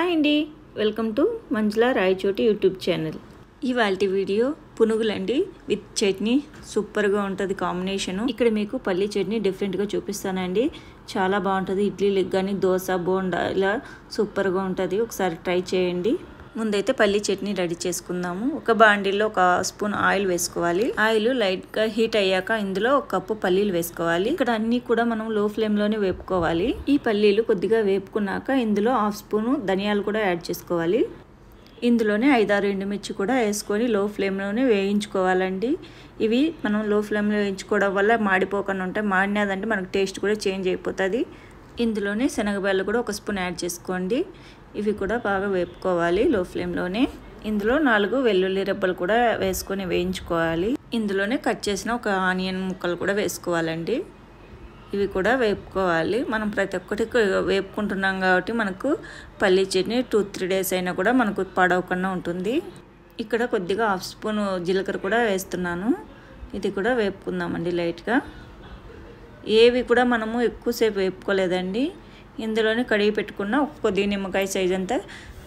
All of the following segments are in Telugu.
హాయ్ అండి, welcome to Manjula Rayachoti YouTube channel. ఇవాల్టి వీడియో పునుగులండి విత్ చట్నీ. సూపర్గా ఉంటుంది కాంబినేషను. ఇక్కడ మీకు పల్లీ చట్నీ డిఫరెంట్గా చూపిస్తానండి. చాలా బాగుంటుంది. ఇడ్లీలకు కానీ దోశ బోండా ఇలా సూపర్గా ఉంటుంది. ఒకసారి ట్రై చేయండి. ముందైతే పల్లీ చట్నీ రెడీ చేసుకుందాము. ఒక బాండిల్లో ఒక స్పూన్ ఆయిల్ వేసుకోవాలి. ఆయిల్ లైట్గా హీట్ అయ్యాక ఇందులో ఒక కప్పు పల్లీలు వేసుకోవాలి. ఇక్కడ అన్ని కూడా మనం లో ఫ్లేమ్లోనే వేపుకోవాలి. ఈ పల్లీలు కొద్దిగా వేపుకున్నాక ఇందులో హాఫ్ స్పూన్ ధనియాలు కూడా యాడ్ చేసుకోవాలి. ఇందులోనే 5-6 ఎండుమిర్చి కూడా వేసుకొని లో ఫ్లేమ్లోనే వేయించుకోవాలండి. ఇవి మనం లో ఫ్లేమ్లో వేయించుకోవడం వల్ల మాడిపోకుండా ఉంటాయి. మాడినదంటే మనకు టేస్ట్ కూడా చేంజ్ అయిపోతుంది. ఇందులోనే శనగబెల్లు కూడా ఒక స్పూన్ యాడ్ చేసుకోండి. ఇవి కూడా బాగా వేపుకోవాలి లో ఫ్లేమ్లోనే. ఇందులో 4 వెల్లుల్లి రెబ్బలు కూడా వేసుకొని వేయించుకోవాలి. ఇందులోనే కట్ చేసిన ఒక ఆనియన్ ముక్కలు కూడా వేసుకోవాలండి. ఇవి కూడా వేపుకోవాలి. మనం ప్రతి ఒక్కటి వేపుకుంటున్నాం కాబట్టి మనకు పల్లీ చట్నీ 2-3 డేస్ అయినా కూడా మనకు పాడవకుండా ఉంటుంది. ఇక్కడ కొద్దిగా హాఫ్ స్పూన్ జీలకర్ర కూడా వేస్తున్నాను. ఇది కూడా వేపుకుందామండి లైట్గా. ఏవి కూడా మనము ఎక్కువసేపు వేపుకోలేదండి. ఇందులోనే కడిగి పెట్టుకున్న కొద్దిగా నిమ్మకాయ సైజ్ అంతా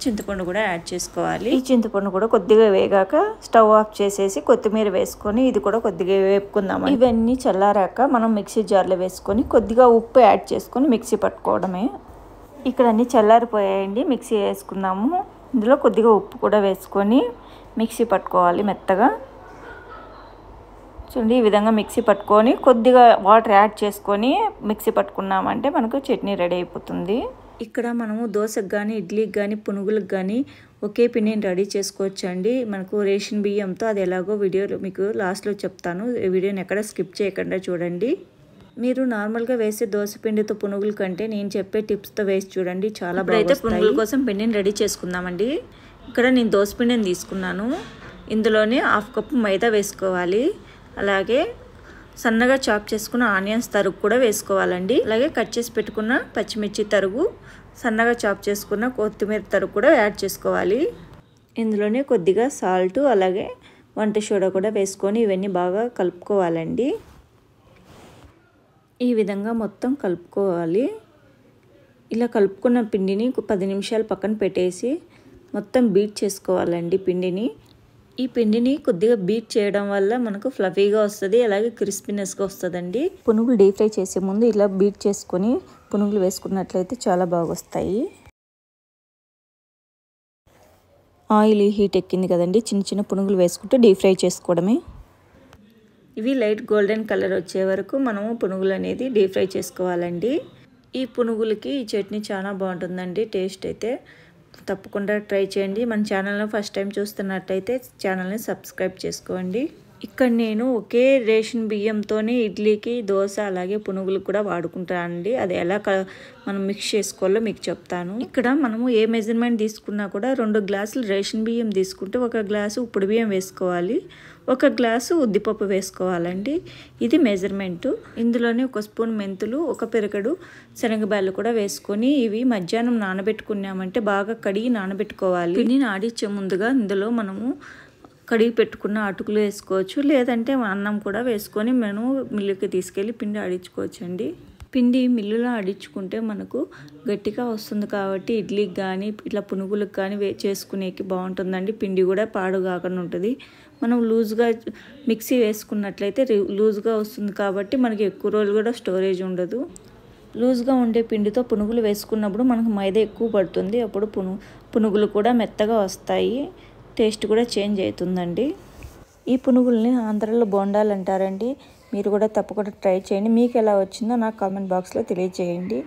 చింతపండు కూడా యాడ్ చేసుకోవాలి. ఈ చింతపండు కూడా కొద్దిగా వేగాక స్టవ్ ఆఫ్ చేసేసి కొత్తిమీర వేసుకొని ఇది కూడా కొద్దిగా వేపుకుందాం. ఇవన్నీ చల్లారాక మనం మిక్సీ జార్లో వేసుకొని కొద్దిగా ఉప్పు యాడ్ చేసుకొని మిక్సీ పట్టుకోవడమే. ఇక్కడ అన్నీ చల్లారిపోయాయండి. మిక్సీ వేసుకుందాము. ఇందులో కొద్దిగా ఉప్పు కూడా వేసుకొని మిక్సీ పట్టుకోవాలి మెత్తగా. చూడండి, ఈ విధంగా మిక్సీ పట్టుకొని కొద్దిగా వాటర్ యాడ్ చేసుకొని మిక్సీ పట్టుకున్నామంటే మనకు చట్నీ రెడీ అయిపోతుంది. ఇక్కడ మనము దోశకు కానీ ఇడ్లీకి కానీ పునుగులకు కానీ ఒకే పిండిని రెడీ చేసుకోవచ్చు అండి. మనకు రేషన్ బియ్యంతో అది ఎలాగో వీడియోలో మీకు లాస్ట్లో చెప్తాను. ఈ వీడియోని ఎక్కడ స్కిప్ చేయకుండా చూడండి. మీరు నార్మల్గా వేసే దోశ పిండితో పునుగుల కంటే నేను చెప్పే టిప్స్తో వేసి చూడండి, చాలా బాగా. అయితే పునుగుల కోసం పిండిని రెడీ చేసుకుందామండి. ఇక్కడ నేను దోశ పిండిని తీసుకున్నాను. ఇందులోనే హాఫ్ కప్పు మైదా వేసుకోవాలి. అలాగే సన్నగా చాప్ చేసుకున్న ఆనియన్స్ తరుగు కూడా వేసుకోవాలండి. అలాగే కట్ చేసి పెట్టుకున్న పచ్చిమిర్చి తరుగు, సన్నగా చాప్ చేసుకున్న కొత్తిమీర తరుగు కూడా యాడ్ చేసుకోవాలి. ఇందులోనే కొద్దిగా సాల్ట్ అలాగే వంట సోడా కూడా వేసుకొని ఇవన్నీ బాగా కలుపుకోవాలండి. ఈ విధంగా మొత్తం కలుపుకోవాలి. ఇలా కలుపుకున్న పిండిని 10 నిమిషాలు పక్కన పెట్టేసి మొత్తం బీట్ చేసుకోవాలండి పిండిని. ఈ పిండిని కొద్దిగా బీట్ చేయడం వల్ల మనకు ఫ్లఫీగా వస్తుంది, అలాగే క్రిస్పీనెస్గా వస్తుందండి. పునుగులు డీప్ ఫ్రై చేసే ముందు ఇలా బీట్ చేసుకొని పునుగులు వేసుకున్నట్లయితే చాలా బాగా వస్తాయి. ఆయిల్ హీట్ ఎక్కింది కదండి, చిన్న చిన్న పునుగులు వేసుకుంటూ డీప్ ఫ్రై చేసుకోవడమే. ఇవి లైట్ గోల్డెన్ కలర్ వచ్చే వరకు మనము పునుగులు అనేది డీప్ ఫ్రై చేసుకోవాలండి. ఈ పునుగులకి ఈ చట్నీ చాలా బాగుంటుందండి. టేస్ట్ అయితే తప్పకుండా ట్రై చేయండి. మన ఛానల్ని ఫస్ట్ టైం చూస్తున్నట్టయితే ఛానల్ని సబ్స్క్రైబ్ చేసుకోండి. ఇక్కడ నేను ఒకే రేషన్ బియ్యంతోనే ఇడ్లీకి దోశ అలాగే పునుగులు కూడా వాడుకుంటానండి. అది ఎలా మనం మిక్స్ చేసుకోవాలో మీకు చెప్తాను. ఇక్కడ మనము ఏ మెజర్మెంట్ తీసుకున్నా కూడా 2 గ్లాసులు రేషన్ బియ్యం తీసుకుంటే 1 గ్లాసు ఉప్పుడు బియ్యం వేసుకోవాలి, 1 గ్లాసు ఉద్దిపప్పు వేసుకోవాలండి. ఇది మెజర్మెంటు. ఇందులోనే 1 స్పూన్ మెంతులు, 1 పెరగడు శనగబాళ్ళు కూడా వేసుకొని ఇవి మధ్యాహ్నం నానబెట్టుకున్నామంటే బాగా కడిగి నానబెట్టుకోవాలి. పిండిని ఆడించే ముందుగా ఇందులో మనము కడిగి పెట్టుకున్న అటుకులు వేసుకోవచ్చు, లేదంటే అన్నం కూడా వేసుకొని మనం మిల్లుకి తీసుకెళ్ళి పిండి ఆడించుకోవచ్చు అండి. పిండి మిల్లులో ఆడించుకుంటే మనకు గట్టిగా వస్తుంది కాబట్టి ఇడ్లీకి కానీ ఇట్లా పునుగులకు కానీ చేసుకునేకి బాగుంటుందండి. పిండి కూడా పాడు కాకుండా ఉంటుంది. మనం లూజ్గా మిక్సీ వేసుకున్నట్లయితే లూజ్గా వస్తుంది కాబట్టి మనకి ఎక్కువ రోజులు కూడా స్టోరేజ్ ఉండదు. లూజ్గా ఉండే పిండితో పునుగులు వేసుకున్నప్పుడు మనకు మైదా ఎక్కువ పడుతుంది. అప్పుడు పునుగులు కూడా మెత్తగా వస్తాయి, టేస్ట్ కూడా చేంజ్ అవుతుందండి. ఈ పునుగుల్ని ఆంధ్రాలో బోండాలు అంటారండి. మీరు కూడా తప్పకుండా ట్రై చేయండి. మీకు ఎలా వచ్చిందో నాకు కామెంట్ బాక్స్లో తెలియజేయండి.